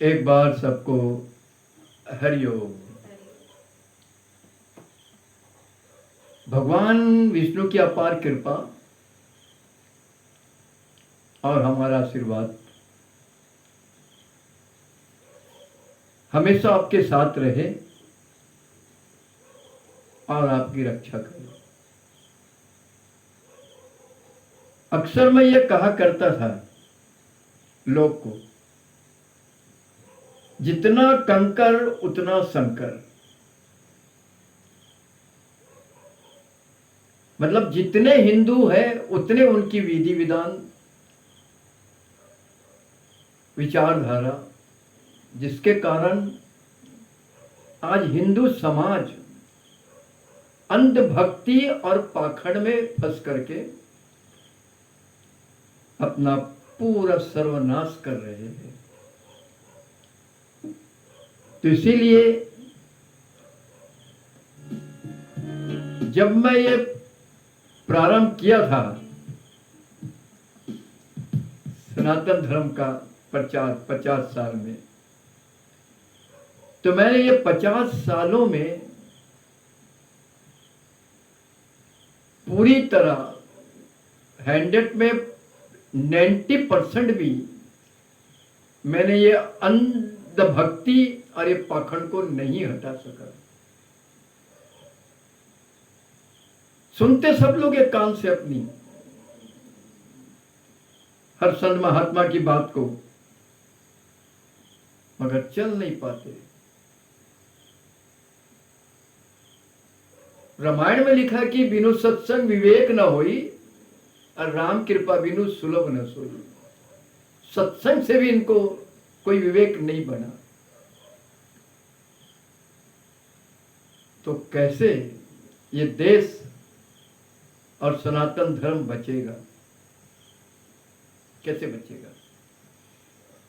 एक बार सबको हरिओम। भगवान विष्णु की अपार कृपा और हमारा आशीर्वाद हमेशा आपके साथ रहे और आपकी रक्षा करे। अक्सर मैं ये कहा करता था लोग को, जितना कंकर उतना संकर। मतलब जितने हिंदू हैं उतने उनकी विधि विधान विचारधारा, जिसके कारण आज हिंदू समाज अंधभक्ति और पाखंड में फंस करके अपना पूरा सर्वनाश कर रहे हैं। तो इसीलिए जब मैं ये प्रारंभ किया था सनातन धर्म का प्रचार 50 साल में, तो मैंने ये 50 सालों में पूरी तरह 100 में 90% भी मैंने ये अंधभक्ति और ये पाखंड को नहीं हटा सका। सुनते सब लोग एक कान से अपनी हर संत महात्मा की बात को, मगर चल नहीं पाते। रामायण में लिखा कि बिनु सत्संग विवेक न होई और राम कृपा बिनु सुलभ न सोई। सत्संग से भी इनको कोई विवेक नहीं बना, तो कैसे ये देश और सनातन धर्म बचेगा? कैसे बचेगा?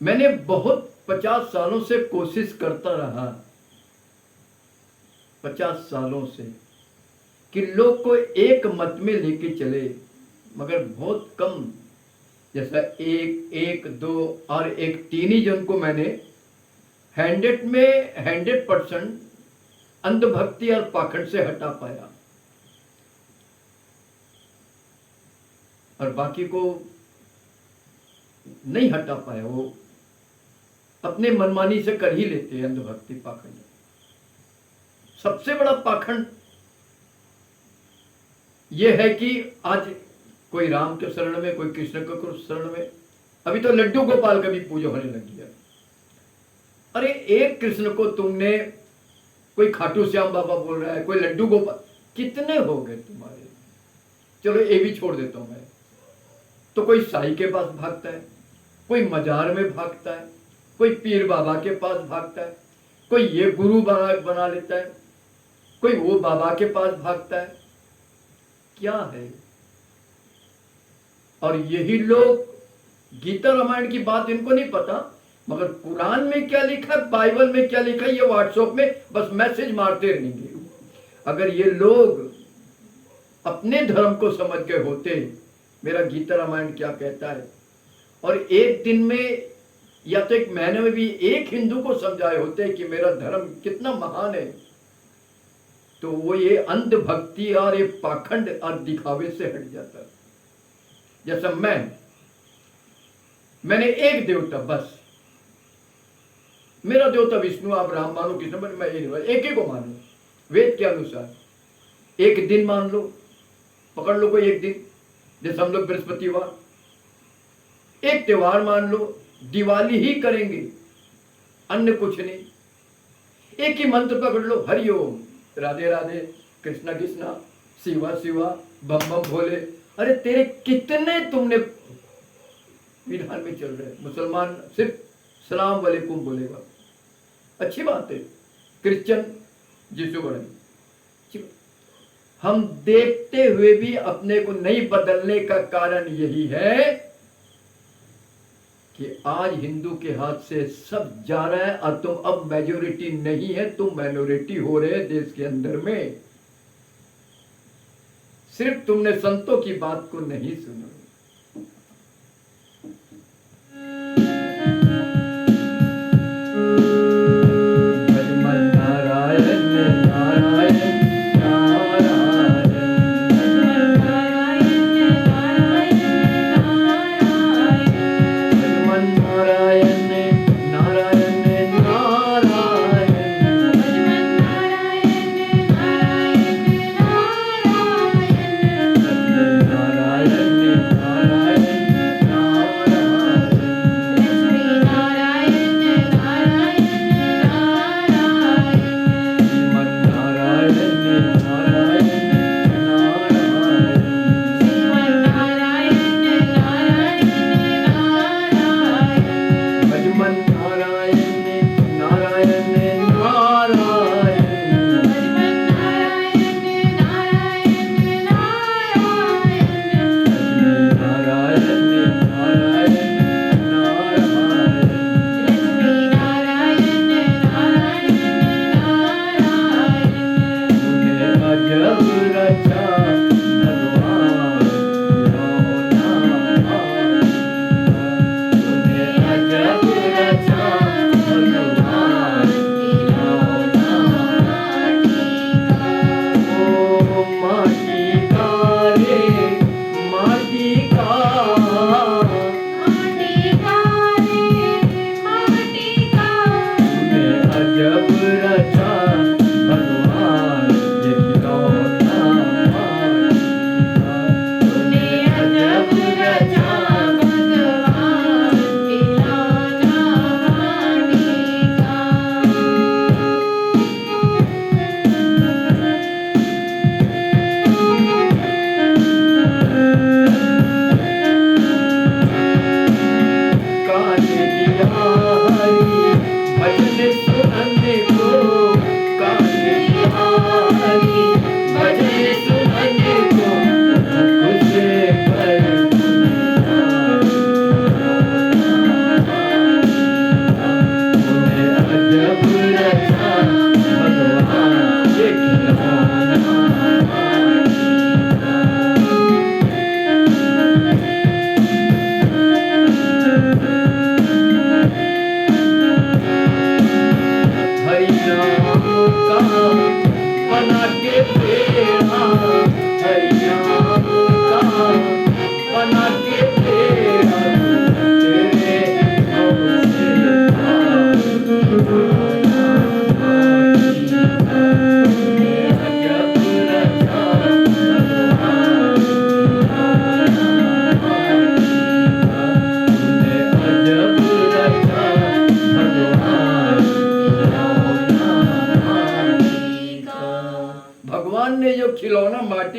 मैंने बहुत 50 सालों से कोशिश करता रहा, 50 सालों से, कि लोग को एक मत में लेके चले, मगर बहुत कम, जैसा एक दो और एक तीन ही जन को मैंने 100 में 100% अंधभक्ति और पाखंड से हटा पाया, और बाकी को नहीं हटा पाया। वो अपने मनमानी से कर ही लेते हैं अंधभक्ति पाखंड। सबसे बड़ा पाखंड यह है कि आज कोई राम के शरण में, कोई कृष्ण के शरण में, अभी तो लड्डू गोपाल का भी पूजा होने लगी है। अरे एक कृष्ण को तुमने, कोई खाटू श्याम बाबा बोल रहा है, कोई लड्डू गोपाल, कितने हो गए तुम्हारे? चलो ये भी छोड़ देता हूं मैं। तो कोई साईं के पास भागता है, कोई मजार में भागता है, कोई पीर बाबा के पास भागता है, कोई ये गुरु बना लेता है, कोई वो बाबा के पास भागता है। क्या है? और यही लोग गीता रामायण की बात इनको नहीं पता, मगर कुरान में क्या लिखा है, बाइबल में क्या लिखा है, ये व्हाट्सएप में बस मैसेज मारते रहेंगे। अगर ये लोग अपने धर्म को समझ के होते, मेरा गीता रामायण क्या कहता है, और एक दिन में या तो एक महीने में भी एक हिंदू को समझाए होते कि मेरा धर्म कितना महान है, तो वो ये अंधभक्ति और ये पाखंड और दिखावे से हट जाता। जैसा मैंने एक देवता, बस मेरा देवता विष्णु, आप राम मानो कृष्ण मानो, मैं एक ही को मानो वेद के अनुसार। एक दिन मान लो, पकड़ लो कोई एक दिन, जैसे हम लोग बृहस्पतिवार, एक त्योहार मान लो, दिवाली ही करेंगे, अन्य कुछ नहीं। एक ही मंत्र पकड़ लो, हरिओम, राधे राधे, कृष्णा कृष्णा, शिवा शिवा, बम बम भोले। अरे तेरे कितने तुमने विधान में चल रहे। मुसलमान सिर्फ सलाम वालेकुम बोलेगा, अच्छी बात है। क्रिश्चियन यीशु बढ़ाई। हम देखते हुए भी अपने को नहीं बदलने का कारण यही है कि आज हिंदू के हाथ से सब जा रहा है, और तुम अब मेजोरिटी नहीं है, तुम माइनॉरिटी हो रहे देश के अंदर में। सिर्फ तुमने संतों की बात को नहीं सुना।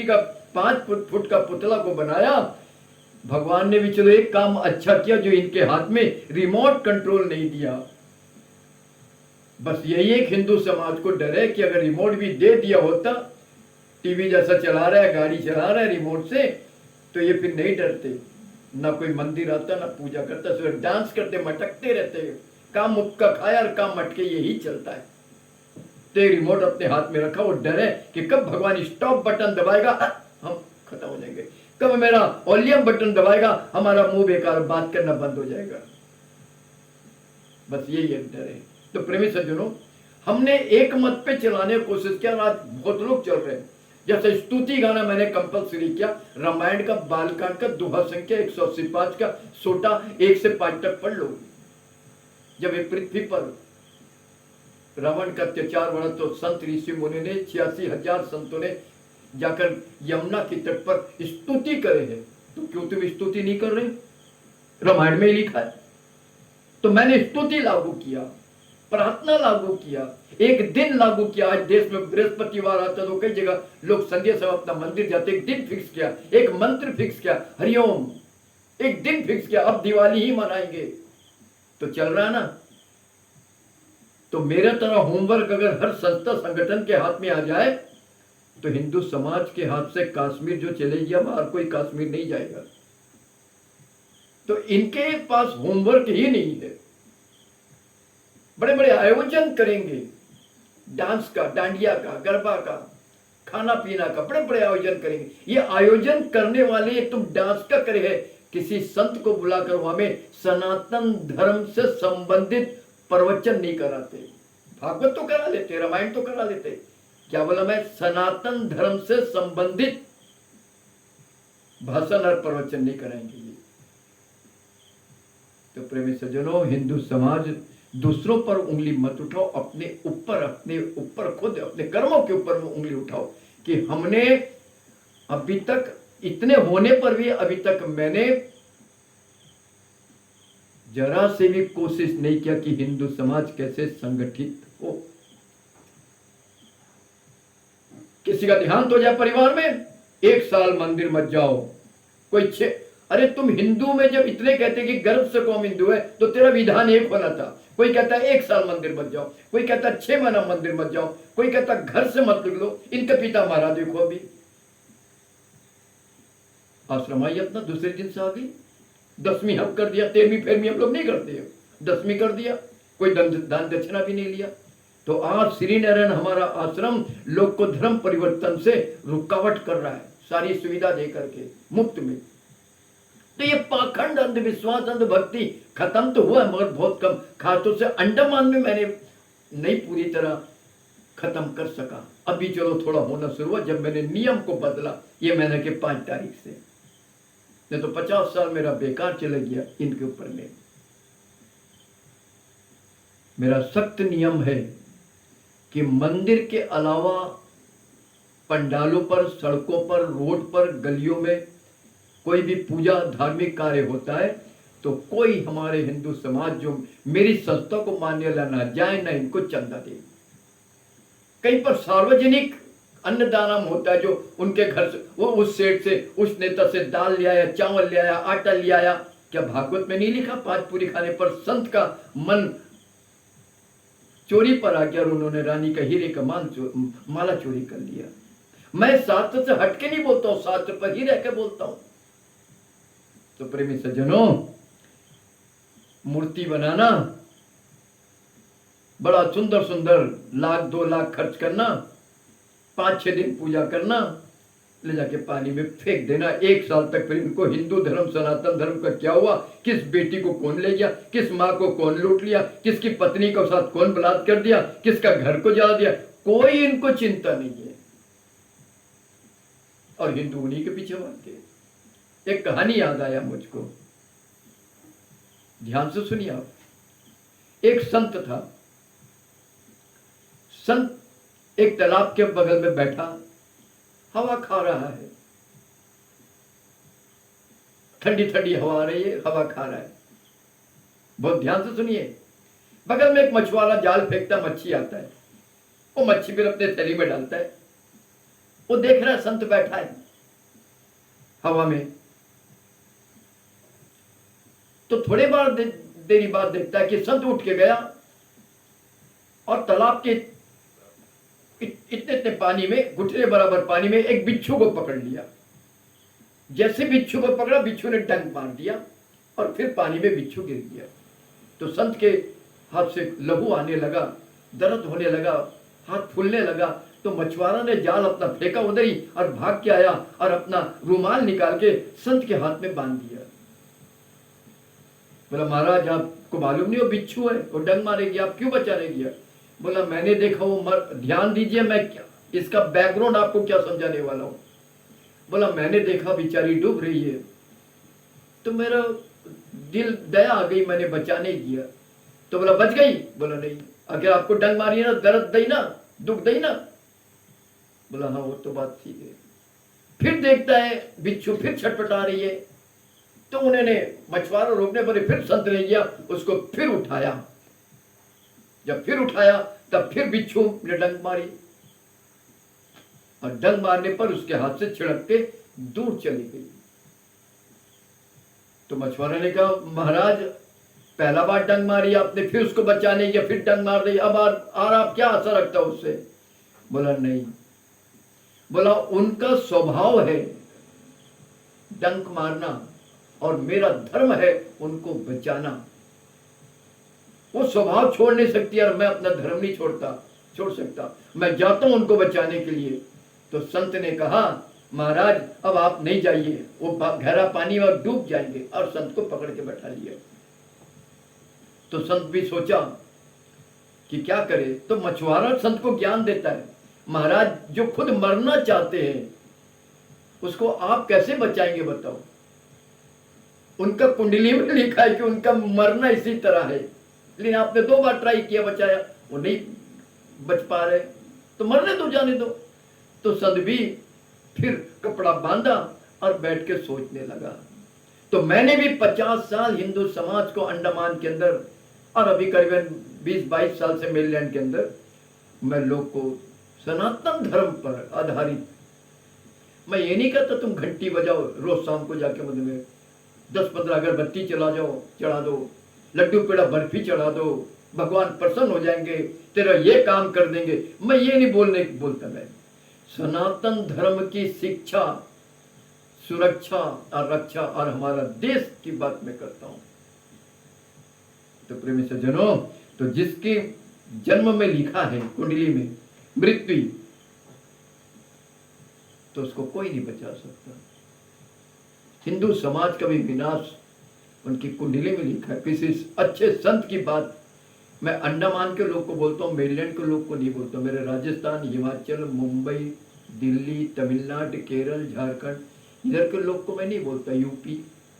का 5 फुट का पुतला को बनाया। भगवान ने भी चलो एक काम अच्छा किया जो इनके हाथ में रिमोट कंट्रोल नहीं दिया। बस यही एक हिंदू समाज को डर है कि अगर रिमोट भी दे दिया होता, टीवी जैसा चला रहा है, गाड़ी चला रहा है रिमोट से, तो ये फिर नहीं डरते, ना कोई मंदिर आता ना पूजा करता, सिर्फ डांस करते मटकते रहते, काम मुक्का खाया और काम मटके, यही चलता है। तो रिमोट अपने हाथ में रखा, वो डर है कि कब भगवान स्टॉप बटन दबाएगा हम खत्म हो जाएंगे, कब मेरा वॉल्यूम बटन दबाएगा हमारा मुंह बेकार, बात करना बंद हो जाएगा। बस यही एक डर है। तो प्रेमी सज्जनों, हमने एक मत पे चलाने की कोशिश किया, आज बहुत लोग चल रहे हैं। जैसे स्तुति गाना मैंने कंपलसरी किया, रामायण का, बालकांड का, दोहा संख्या 185 का सोटा 1 से 5 तक पढ़ लो। जब ये पृथ्वी पर रावण का अत्याचार बढ़ा तो संत ऋषि मुनि ने 86,000 संतों ने जाकर यमुना की तट पर स्तुति करे है। तो क्यों तुम स्तुति नहीं कर रहे? रामायण में ही लिखा है। तो मैंने स्तुति लागू किया, प्रार्थना लागू किया, एक दिन लागू किया। आज देश में बृहस्पतिवार आता तो कई जगह लोग संध्या समय अपना मंदिर जाते, एक दिन फिक्स किया, एक मंत्र फिक्स किया, हरिओम, एक दिन फिक्स किया, अब दिवाली ही मनाएंगे। तो चल रहा ना। तो मेरे तरह होमवर्क अगर हर संस्था संगठन के हाथ में आ जाए तो हिंदू समाज के हाथ से कश्मीर जो चले गया, बाहर कोई कश्मीर नहीं जाएगा। तो इनके पास होमवर्क ही नहीं है। बड़े बड़े आयोजन करेंगे, डांस का, डांडिया का, गरबा का, खाना पीना का, बड़े बड़े आयोजन करेंगे। ये आयोजन करने वाले तुम डांस का करे है, किसी संत को बुलाकर वहां में सनातन धर्म से संबंधित प्रवचन नहीं कराते। भागवत तो करा लेते, रामायण तो करा लेते, क्या बोला मैं, सनातन धर्म से संबंधित भाषण और प्रवचन नहीं कराएंगे। तो प्रेमी सज्जनों, हिंदू समाज दूसरों पर उंगली मत उठाओ, अपने ऊपर खुद अपने कर्मों के ऊपर उंगली उठाओ कि हमने अभी तक इतने होने पर भी अभी तक मैंने जरा से भी कोशिश नहीं किया कि हिंदू समाज कैसे संगठित हो। किसी का देहांत हो जाए परिवार में, 1 साल मंदिर मत जाओ। कोई अरे तुम हिंदू में जब इतने कहते कि गर्व से कौम हिंदू है तो तेरा विधान एक होना था। कोई कहता है 1 साल मंदिर मत जाओ, कोई कहता है 6 महीना मंदिर मत जाओ, कोई कहता है घर से मत निकलो। इनके पिता मारा देखो, अभी आश्रम आई अपना दूसरे दिन से आ गई, 10वीं हम कर दिया, 13वीं फेरवीं हम लोग नहीं करते, 10वीं कर दिया, कोई दान दक्षिणा भी नहीं लिया। तो आज श्रीनारायण हमारा आश्रम लोग को धर्म परिवर्तन से रुकावट कर रहा है, सारी सुविधा दे करके मुफ्त में। तो ये पाखंड, अंधविश्वास, अंधभक्ति खत्म तो हुआ मगर बहुत कम। खासतौर से अंडमान में मैंने नहीं पूरी तरह खत्म कर सका। अभी चलो थोड़ा होना शुरू हुआ जब मैंने नियम को बदला, ये महीने के 5 तारीख से। नहीं तो 50 साल मेरा बेकार चला गया इनके ऊपर में। मेरा सख्त नियम है कि मंदिर के अलावा पंडालों पर, सड़कों पर, रोड पर, गलियों में कोई भी पूजा धार्मिक कार्य होता है तो कोई हमारे हिंदू समाज जो मेरी संस्था को मान्य ना जाए ना इनको चंदा दे। कहीं पर सार्वजनिक अन्नदान होता है जो उनके घर से, वो उस सेठ से, उस नेता से दाल ले आया, चावल ले आया, आटा ले आया। क्या भागवत में नहीं लिखा 5 पूरी खाने पर संत का मन चोरी पर आ गया और उन्होंने रानी का हीरे का माला चोरी कर लिया। मैं शास्त्र से हटके नहीं बोलता हूं, शास्त्र पर ही रह के बोलता हूं। तो प्रेमी सज्जनों, मूर्ति बनाना, बड़ा सुंदर सुंदर 1,00,000-2 लाख खर्च करना, 5-6 दिन पूजा करना, ले जाके पानी में फेंक देना 1 साल तक। फिर इनको हिंदू धर्म, सनातन धर्म का क्या हुआ, किस बेटी को कौन ले गया, किस माँ को कौन लूट लिया, किसकी पत्नी के साथ कौन बलात्कार कर दिया, किसका घर को जला दिया, कोई इनको चिंता नहीं है। और हिंदू उन्हीं के पीछे भागते हैं। एक कहानी याद आया मुझको, ध्यान से सुनिए आप। एक संत था, संत एक तालाब के बगल में बैठा हवा खा रहा है, ठंडी ठंडी हवा आ रही है, हवा खा रहा है। बहुत ध्यान से सुनिए। बगल में एक मछुआरा जाल फेंकता, मच्छी आता है, वो मच्छी फिर अपने थैली में डालता है, वो देख रहा है संत बैठा है हवा में। तो थोड़े बार देरी बाद देखता है कि संत उठ के गया और तालाब के इतने इतने पानी में, घुटने बराबर पानी में एक बिच्छू को पकड़ लिया। जैसे बिच्छू को पकड़ा, बिच्छू ने डंक मार दिया और फिर पानी में बिच्छू गिर गया। तो संत के हाथ से लहू आने लगा, दर्द होने लगा, हाथ फूलने लगा। तो मछुआरा ने जाल अपना फेंका उधर ही और भाग के आया और अपना रुमाल निकाल के संत के हाथ में बांध दिया। बोला महाराज आपको मालूम नहीं वो बिच्छू है, वो डंक मारेगी, आप क्यों बचाने गया? बोला मैंने देखा वो ध्यान दीजिए, मैं क्या इसका बैकग्राउंड आपको क्या समझाने वाला हूं। बोला मैंने देखा बेचारी डूब रही है तो मेरा दिल दया आ गई, मैंने बचाने गया। तो बोला बच गई? बोला नहीं, अगर आपको डंक मारी है ना, दर्द दई ना, दुख दई ना। बोला हाँ वो तो बात ठीक है। फिर देखता है बिच्छू फिर छटपटा रही है। तो उन्होंने मछुआरा रोकने पर फिर संत ने गया, उसको फिर उठाया। जब फिर उठाया तब फिर बिच्छू ने डंक मारी और डंक मारने पर उसके हाथ से छिड़क के दूर चली गई। तो मछुआरे ने कहा महाराज पहला बार डंक मारी आपने, फिर उसको बचाने गया, फिर डंक मार दी, अब और आप क्या आशा रखता उससे? बोला नहीं। बोला उनका स्वभाव है डंक मारना और मेरा धर्म है उनको बचाना। वो स्वभाव छोड़ नहीं सकती और मैं अपना धर्म नहीं छोड़ सकता, मैं जाता हूं उनको बचाने के लिए। तो संत ने कहा महाराज अब आप नहीं जाइए, वो गहरा पानी में डूब जाएंगे, और संत को पकड़ के बैठा लिया। तो संत भी सोचा कि क्या करे। तो मछुआरा संत को ज्ञान देता है, महाराज जो खुद मरना चाहते हैं उसको आप कैसे बचाएंगे बताओ? उनका कुंडली में लिखा है कि उनका मरना इसी तरह है, लेकिन आपने 2 बार ट्राई किया, बचाया, वो नहीं बच पा रहे, तो मरने दो, जाने दो। तो संत भी फिर कपड़ा बांधा और बैठ के सोचने लगा। तो मैंने भी 50 साल हिंदू समाज को अंडमान के अंदर और अभी करीबन 20-22 साल से मेलैंड के अंदर मैं लोग को सनातन धर्म पर आधारित, मैं ये नहीं कहता तुम घंटी बजाओ रोज शाम को जाके मंदिर में 10-15 अगरबत्ती चढ़ा दो, लड्डू पेड़ा बर्फी चढ़ा दो, भगवान प्रसन्न हो जाएंगे, तेरा ये काम कर देंगे। मैं ये नहीं बोलता, मैं सनातन धर्म की शिक्षा, सुरक्षा और रक्षा और हमारा देश की बात मैं करता हूं। तो प्रेमी सज्जनों, तो जिसके जन्म में लिखा है कुंडली में मृत्यु, तो उसको कोई नहीं बचा सकता। हिंदू समाज का भी विनाश उनकी कुंडली में लिखा है। किसी अच्छे संत की बात मैं अंडमान के लोग को बोलता हूँ, मेलैंड के लोग को नहीं बोलता। मेरे राजस्थान, हिमाचल, मुंबई, दिल्ली, तमिलनाडु, केरल, झारखंड, इधर के लोग को मैं नहीं बोलता, यूपी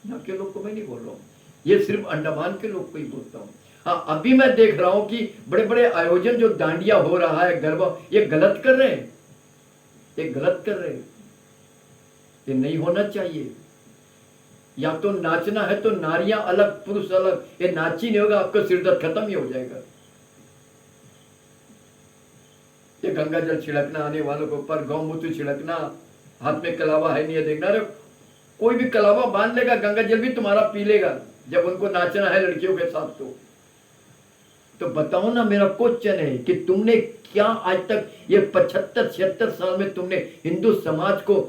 यहाँ के लोग को मैं नहीं बोल रहा हूँ, ये सिर्फ अंडमान के लोग को ही बोलता हूँ। हाँ, अभी मैं देख रहा हूँ कि बड़े बड़े आयोजन जो दांडिया हो रहा है, गरबा, ये गलत कर रहे हैं, ये गलत कर रहे हैं, ये नहीं होना चाहिए। या तो नाचना है तो नारियां अलग पुरुष अलग, ये नाची नहीं होगा, आपका सिर दर्द खत्म ही हो जाएगा। ये गंगा जल छिड़कना आने वालों के ऊपर, गौमूत्र छिड़कना, हाथ में कलावा है नहीं है देखना, रे कोई भी कलावा बांध लेगा, गंगा जल भी तुम्हारा पी लेगा जब उनको नाचना है लड़कियों के साथ। तो बताओ ना, मेरा क्वेश्चन है कि तुमने क्या आज तक ये 75-76 साल में तुमने हिंदू समाज को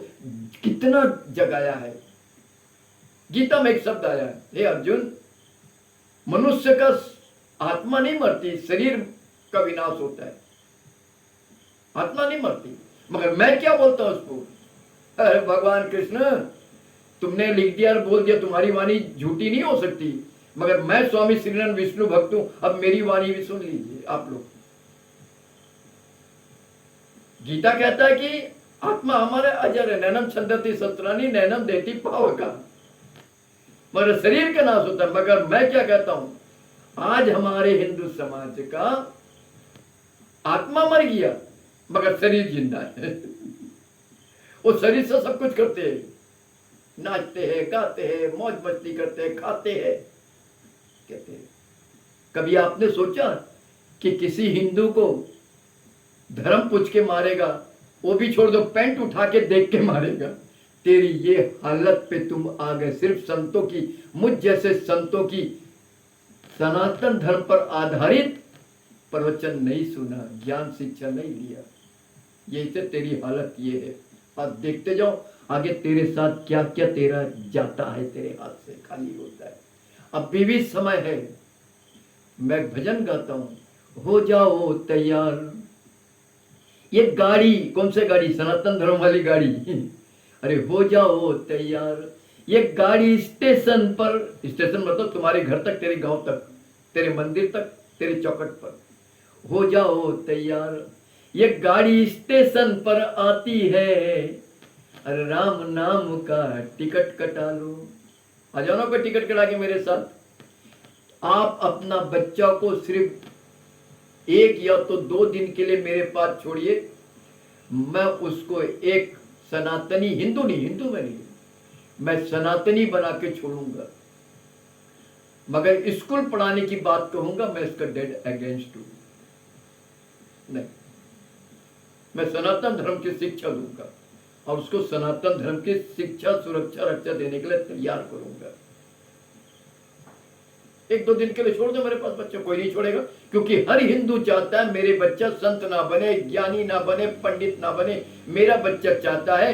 कितना जगाया है? गीता में एक शब्द आया है, हे अर्जुन, मनुष्य का आत्मा नहीं मरती, शरीर का विनाश होता है, आत्मा नहीं मरती। मगर मैं क्या बोलता हूं उसको, अरे भगवान कृष्ण तुमने लिख दिया और बोल दिया, तुम्हारी वाणी झूठी नहीं हो सकती, मगर मैं स्वामी श्रीनंद विष्णु भक्त हूं, अब मेरी वाणी भी सुन लीजिए आप लोग। गीता कहता है कि आत्मा हमारे अजर है, नैनम छंदती शस्त्राणी नैनम देती पावका, मगर शरीर का नाश होता है। मगर मैं क्या कहता हूं, आज हमारे हिंदू समाज का आत्मा मर गया मगर शरीर जिंदा है। वो शरीर से सब कुछ करते हैं, नाचते हैं, गाते हैं, मौज मस्ती करते हैं, खाते हैं, कहते हैं। कभी आपने सोचा कि किसी हिंदू को धर्म पूछ के मारेगा वो भी छोड़ दो, पैंट उठा के देख के मारेगा। तेरी ये हालत पे तुम आ गए। सिर्फ संतों की, मुझ जैसे संतों की सनातन धर्म पर आधारित प्रवचन नहीं सुना, ज्ञान शिक्षा नहीं लिया, यही से तेरी हालत ये है। अब देखते जाओ आगे तेरे साथ क्या क्या तेरा जाता है, तेरे हाथ से खाली होता है। अब भी समय है, मैं भजन गाता हूं, हो जाओ तैयार। ये गाड़ी कौन सी गाड़ी? सनातन धर्म वाली गाड़ी। अरे हो जाओ तैयार, ये गाड़ी स्टेशन पर, स्टेशन मतलब तुम्हारे घर तक, तेरे गांव तक, तेरे मंदिर तक, तेरे चौखट पर, हो जाओ तैयार। ये गाड़ी स्टेशन पर आती है, अरे राम नाम का टिकट कटा लो। आ जाओ ना कोई टिकट कटा के मेरे साथ। आप अपना बच्चा को सिर्फ 1 या तो 2 दिन के लिए मेरे पास छोड़िए, मैं उसको एक सनातनी, हिंदू नहीं, हिंदू में नहीं, मैं सनातनी बना के छोड़ूंगा। मगर स्कूल पढ़ाने की बात कहूंगा, मैं इसका डेड अगेंस्ट हूं। नहीं, मैं सनातन धर्म की शिक्षा दूंगा और उसको सनातन धर्म की शिक्षा, सुरक्षा, रक्षा देने के लिए तैयार करूंगा। 1-2 दिन के लिए छोड़ दो मेरे पास बच्चा, कोई नहीं छोड़ेगा, क्योंकि हर हिंदू चाहता है मेरे बच्चा संत ना बने, ज्ञानी ना बने, पंडित ना बने। मेरा बच्चा चाहता है,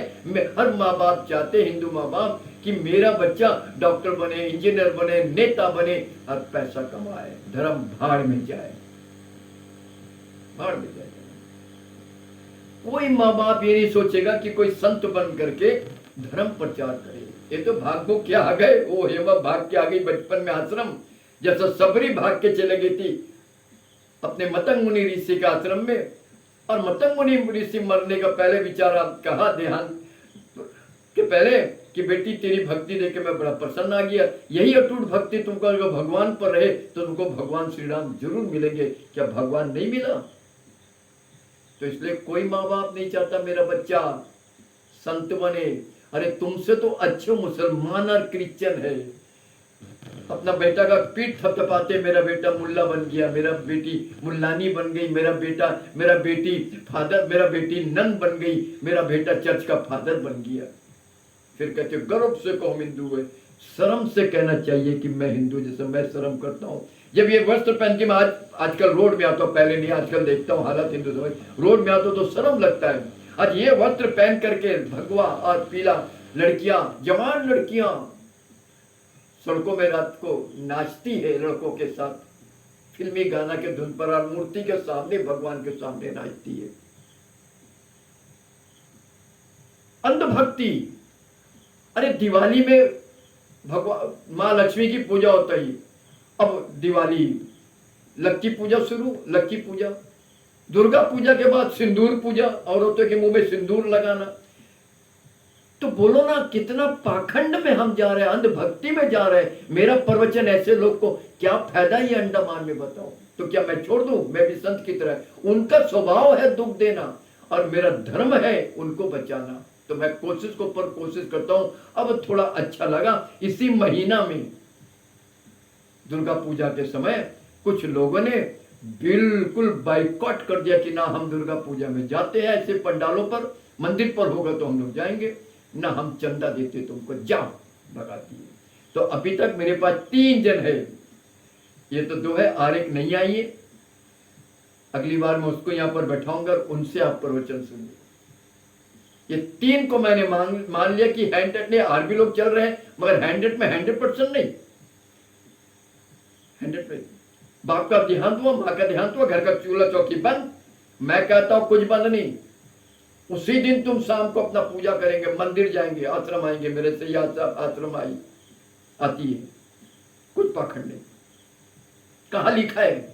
हर माँ बाप चाहते, हिंदू माँ बाप, कि मेरा बच्चा डॉक्टर बने, इंजीनियर बने, नेता बने और पैसा कमाए, धर्म भाड़ में जाए, भाड़ में जाए। कोई माँ बाप ये नहीं सोचेगा कि कोई संत बन करके धर्म प्रचार करे। ये तो भागो क्या आ गए, वो हेमा भाग के आ गई बचपन में आश्रम, जैसा सबरी भाग के चले गई थी अपने मतंग मुनि ऋषि के आश्रम में। और मतंग मुनि ऋषि मरने का पहले विचारा कहा ध्यान के पहले कि बेटी तेरी भक्ति देख के मैं बड़ा प्रसन्न आ गया, यही अटूट भक्ति तुमको अगर भगवान पर रहे तो तुमको भगवान श्री राम जरूर मिलेंगे। क्या भगवान नहीं मिला? तो इसलिए कोई माँ बाप नहीं चाहता मेरा बच्चा संत बने। अरे तुमसे तो अच्छे मुसलमान और क्रिश्चियन है, अपना बेटा का पीठ थपथपाते, मेरा बेटा मुल्ला बन गया, मेरा बेटी मुल्लानी बन गई, मेरा बेटी फादर, मेरा बेटी नन बन गई, मेरा बेटा चर्च का फादर बन गया। फिर कहते गर्व से कहो हिंदू है। शर्म से कहना चाहिए कि मैं हिंदू, जैसे मैं शर्म करता हूँ जब ये वस्त्र पहन के मैं आजकल रोड में आता हूँ, पहले नहीं, आजकल देखता हूँ हालत हिंदू समाज, रोड में आता हूँ तो शर्म लगता है। आज ये वस्त्र पहन करके भगवा और पीला लड़कियां, जवान लड़कियां सड़कों में रात को नाचती है लड़कों के साथ, फिल्मी गाना के धुन पर, और मूर्ति के सामने, भगवान के सामने नाचती है। अंधभक्ति। अरे दिवाली में भगवान माँ लक्ष्मी की पूजा होता है, अब दिवाली, लक्की पूजा शुरू, लक्की पूजा, दुर्गा पूजा के बाद सिंदूर पूजा, औरतों के मुंह में सिंदूर लगाना। तो बोलो ना कितना पाखंड में हम जा रहे हैं, अंधभक्ति में जा रहे हैं। मेरा प्रवचन ऐसे लोग को क्या फायदा ये अंडमान में बताओ? तो क्या मैं छोड़ दूं? मैं भी संत की तरह, उनका स्वभाव है दुख देना और मेरा धर्म है उनको बचाना। तो मैं कोशिश करता हूं। अब थोड़ा अच्छा लगा, इसी महीना में दुर्गा पूजा के समय कुछ लोगों ने बिल्कुल बाइकॉट कर दिया कि ना हम दुर्गा पूजा में जाते हैं, ऐसे पंडालों पर, मंदिर पर होगा तो हम लोग जाएंगे, ना हम चंदा देते तुमको, जाओ, भगाती है। तो अभी तक मेरे पास 3 जन है, ये तो 2 है और एक नहीं आई है। अगली बार मैं उसको यहां पर बैठाऊंगा, उनसे आप प्रवचन सुनिए। ये 3 को मैंने मान लिया कि 100 और भी लोग चल रहे हैं, मगर 100 में 100% नहीं, 100%। बाप का देहांत हुआ, माँ का देहांत हुआ, घर का चूल्हा चौकी बंद, मैं कहता हूं कुछ बंद नहीं। उसी दिन तुम शाम को अपना पूजा करेंगे, मंदिर जाएंगे, आश्रम आएंगे, मेरे से याद आश्रम आती है, कुछ पाखंड नहीं। कहां लिखा है?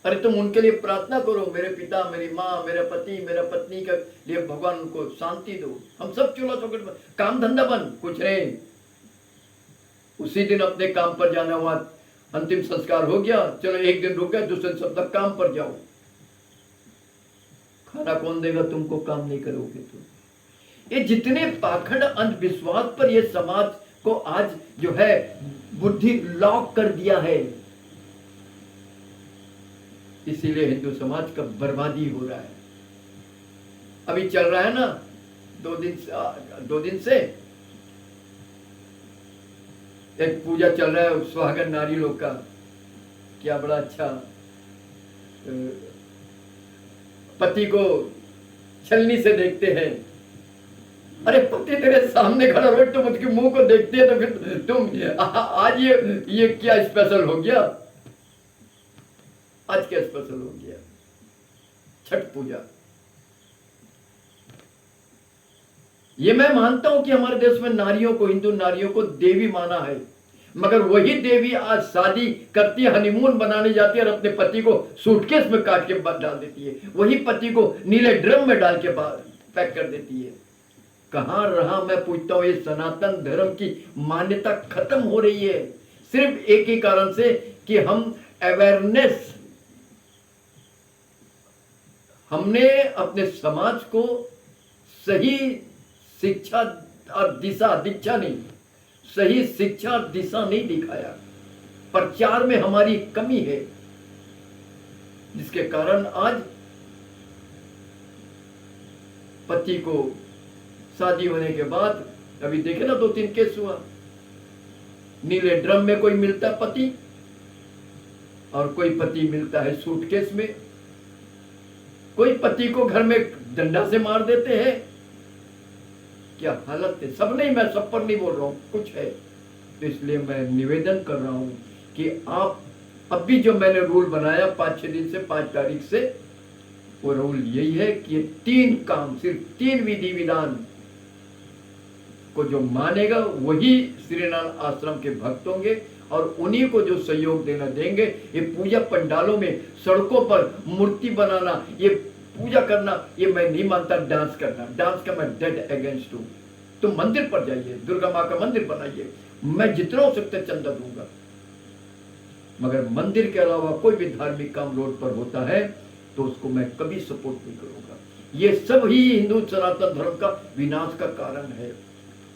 अरे तुम उनके लिए प्रार्थना करो, मेरे पिता, मेरी माँ, मेरा पति, मेरा पत्नी के लिए भगवान उनको शांति दो। हम सब चूल्हा चौखट बंद, काम धंधा बंद, कुछ नहीं। उसी दिन अपने काम पर जाना हुआ, अंतिम संस्कार हो गया, चलो एक दिन रुक गए, दूसरे सप्ताह काम पर जाओ। खाना कौन देगा तुमको, काम नहीं करोगे तो। ये जितने पाखंड अंधविश्वास पर ये समाज को आज जो है बुद्धि लॉक कर दिया है, इसीलिए हिंदू समाज का बर्बादी हो रहा है। अभी चल रहा है ना 2 दिन से एक पूजा चल रहा है सुहागन नारी लोग का। क्या बड़ा अच्छा, पति को छलनी से देखते हैं। अरे पति तेरे सामने खड़ा हो, तुम उसके मुंह को देखते हैं तो फिर तुम आज ये क्या स्पेशल हो गया? आज क्या स्पेशल हो गया? छठ पूजा। ये मैं मानता हूं कि हमारे देश में नारियों को, हिंदू नारियों को देवी माना है, मगर वही देवी आज शादी करती है, हनीमून बनाने जाती है और अपने पति को सूटकेस में काट के डाल देती है। वही पति को नीले ड्रम में डाल के पैक कर देती है। कहां रहा, मैं पूछता हूं, ये सनातन धर्म की मान्यता खत्म हो रही है सिर्फ एक ही कारण से कि हम अवेयरनेस, हमने अपने समाज को सही शिक्षा और दीक्षा नहीं, सही शिक्षा और दिशा नहीं दिखाया। प्रचार में हमारी कमी है, जिसके कारण आज पति को शादी होने के बाद, अभी देखे ना 2-3 केस हुआ, नीले ड्रम में कोई मिलता है पति और कोई पति मिलता है सूटकेस में। कोई पति को घर में डंडा से मार देते हैं। क्या हालत है। सब नहीं, मैं सब पर नहीं बोल रहा हूं, कुछ है। तो इसलिए मैं निवेदन कर रहा हूं कि आप अभी जो मैंने रूल बनाया 5-6 दिन से, 5 तारीख से, वो रूल यही है कि 3 काम, सिर्फ 3 विधि विधान को जो मानेगा वही श्रीनारायण आश्रम के भक्त होंगे और उन्हीं को जो सहयोग देना देंगे। ये पूजा पंडालों में, सड़कों पर मूर्ति बनाना, ये पूजा करना, ये मैं नहीं मानता। डांस करना, डांस का मैं डेड अगेंस्ट हूं। तुम मंदिर पर जाइए, दुर्गा माँ का मंदिर बनाइए, मैं जितना हो सकता चंदा दूंगा, मगर मंदिर के अलावा कोई भी धार्मिक काम रोड पर होता है तो उसको मैं कभी सपोर्ट नहीं करूंगा। ये सब ही हिंदू सनातन धर्म का विनाश का कारण है।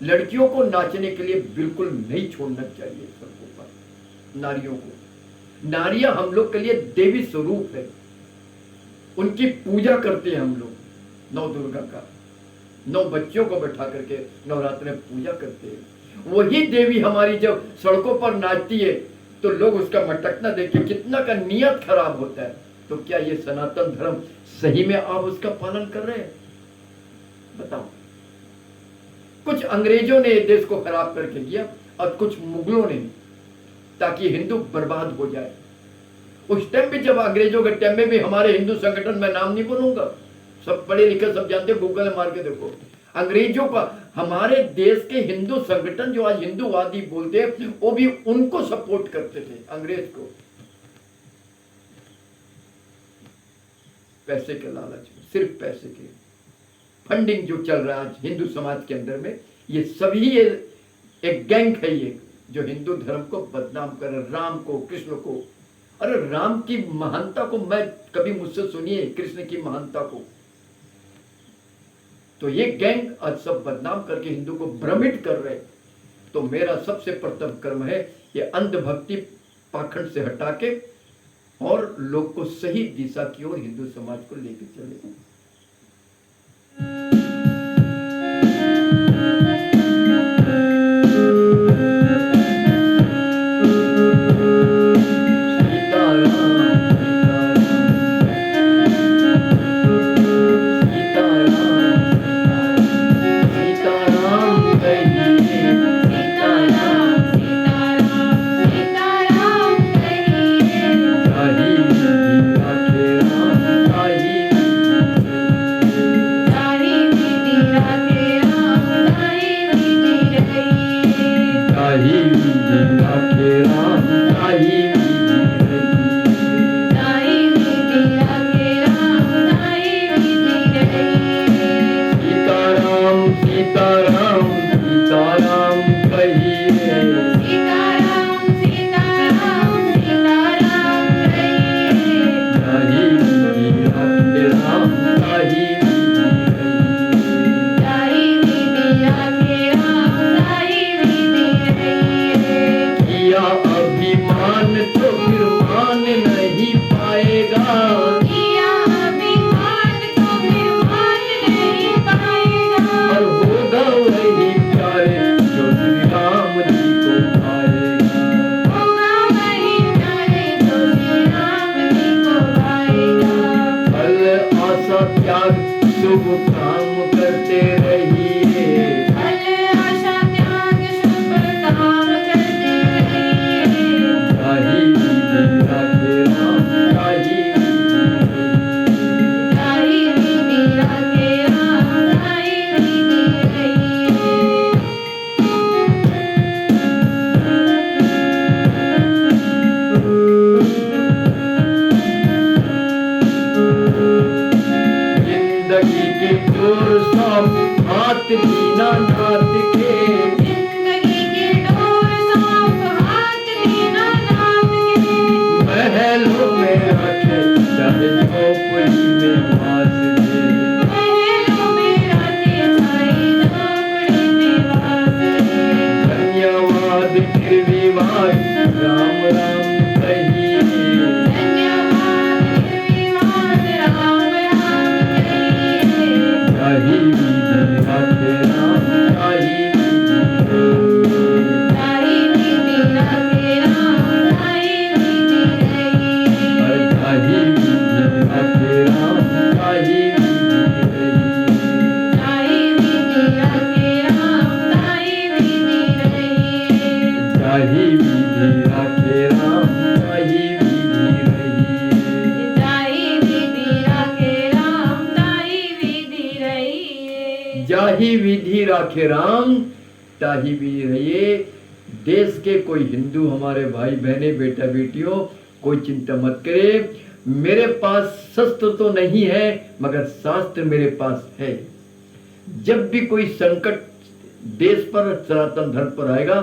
लड़कियों को नाचने के लिए बिल्कुल नहीं छोड़ना चाहिए सड़कों पर। नारियों को, नारियां हम लोग के लिए देवी स्वरूप है, उनकी पूजा करते हैं हम लोग। 9 दुर्गा का 9 बच्चों को बैठा करके नवरात्र में पूजा करते हैं। वही देवी हमारी जब सड़कों पर नाचती है तो लोग उसका मटकना देखिए कितना का नियत खराब होता है। तो क्या ये सनातन धर्म सही में आप उसका पालन कर रहे हैं? बताओ। कुछ अंग्रेजों ने देश को खराब करके किया और कुछ मुगलों ने, ताकि हिंदू बर्बाद हो जाए। उस टाइम भी, जब अंग्रेजों के टाइम में भी, हमारे हिंदू संगठन में नाम नहीं बोलूंगा, सब पढ़े लिखे सब जानते, गूगल में मार के देखो। अंग्रेजों का हमारे देश के हिंदू संगठन जो आज हिंदूवादी बोलते हैं, वो भी उनको सपोर्ट करते थे, अंग्रेज को। पैसे के लालच में, सिर्फ पैसे के फंडिंग जो चल रहा है आज हिंदू समाज के अंदर में, ये सभी एक गैंग है ये, जो हिंदू धर्म को बदनाम कर, राम को, कृष्ण को। अरे राम की महानता को मैं कभी मुझसे सुनिए, कृष्ण की महानता को। तो ये गैंग आज सब बदनाम करके हिंदू को भ्रमित कर रहे। तो मेरा सबसे प्रथम कर्म है ये अंधभक्ति पाखंड से हटा के और लोग को सही दिशा की ओर हिंदू समाज को लेकर चले। त्याग शुभ काम करते रहिए। फल आशा त्याग शुभ काम करते रहिए। जाहि विधि राखे राम, ताहि जाहि विधि राखे राम, ताहि विधि रहिए। जिंदगी के डोर सब हाथ दीना नाथ के। जिंदगी की डोर सौंप हाथ दीना नाथ के। महलों में रखे चाहे झोपड़ी में वास दे। महलों में राखे चाहे झोपड़ी में वास दे। धन्यवाद निर्विवाद राम राम कहिए। धन्यवाद निर्विवाद राम राम कहिए। जाहि विधि राखे राम, ताहि ताहि विधि राखे राम, ताहि विधि रहिए। जाहि विधि राखे राम, ताहि ताहि विधि राखे राम, ताहि विधि रहिए। जाहि विधि राखे राम, ताहि जाहि विधि राखे राम, ताहि विधि रहिए। जाहि विधि राखे राम, ताहि विधि रहिए। देश के कोई हिंदू हमारे भाई बहने बेटा बेटियों कोई चिंता मत करे। मेरे पास शस्त्र तो नहीं है मगर शास्त्र मेरे पास है। जब भी कोई संकट देश पर सनातन धर्म पर आएगा,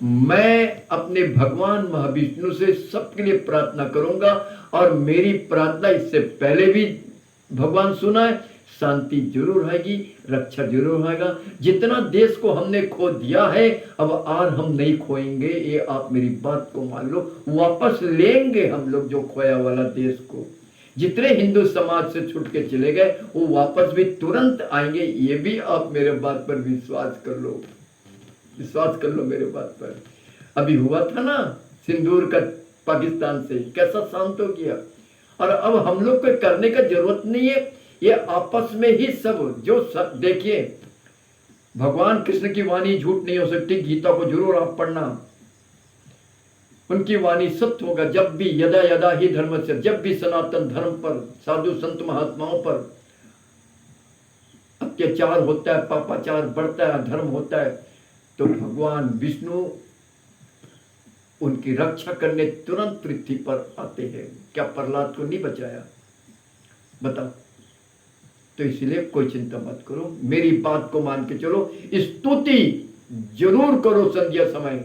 मैं अपने भगवान महाविष्णु से सबके लिए प्रार्थना करूंगा। और मेरी प्रार्थना इससे पहले भी भगवान सुना है, शांति जरूर आएगी, रक्षा जरूर आएगा। जितना देश को हमने खो दिया है अब और हम नहीं खोएंगे, ये आप मेरी बात को मान लो। वापस लेंगे हम लोग जो खोया वाला देश को। जितने हिंदू समाज से छूट के चले गए वो वापस भी तुरंत आएंगे, ये भी आप मेरे बात पर विश्वास कर लो। विश्वास कर लो मेरे बात पर। अभी हुआ था ना सिंदूर का पाकिस्तान से, कैसा शांत हो गया। और अब हम लोग को करने का जरूरत नहीं है, ये आपस में ही सब जो सब देखिए, भगवान कृष्ण की वाणी झूठ नहीं हो सकती। गीता को जरूर आप पढ़ना, उनकी वाणी सत्य होगा। जब भी यदा यदा ही धर्म से, जब भी सनातन धर्म पर साधु संत महात्माओं पर अत्याचार होता है, पापाचार बढ़ता है, अधर्म होता है, तो भगवान विष्णु उनकी रक्षा करने तुरंत पृथ्वी पर आते हैं। क्या प्रहलाद को नहीं बचाया? बताओ। तो इसलिए कोई चिंता मत करो, मेरी बात को मान के चलो। स्तुति जरूर करो संध्या समय,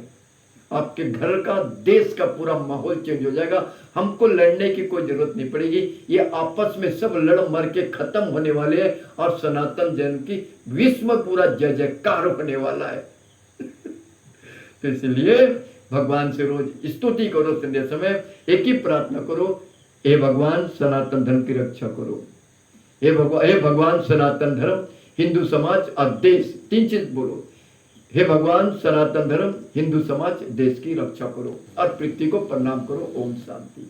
आपके घर का देश का पूरा माहौल चेंज हो जाएगा। हमको लड़ने की कोई जरूरत नहीं पड़ेगी, ये आपस में सब लड़ मर के खत्म होने वाले हैं और सनातन जन की विश्व में पूरा जय जयकार होने वाला है। तो इसलिए भगवान से रोज स्तुति करो, संध्या समय एक ही प्रार्थना करो, हे भगवान सनातन धर्म की रक्षा करो। हे भगवान सनातन धर्म, हिंदू समाज और देश, तीन चीज बोलो। हे भगवान सनातन धर्म, हिंदू समाज, देश की रक्षा करो और पृथ्वी को प्रणाम करो। ओम शांति।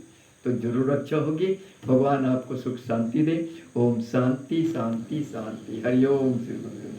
तो जरूर रक्षा होगी। भगवान आपको सुख शांति दे। ओम शांति शांति शांति। हरिओम श्री गुरु।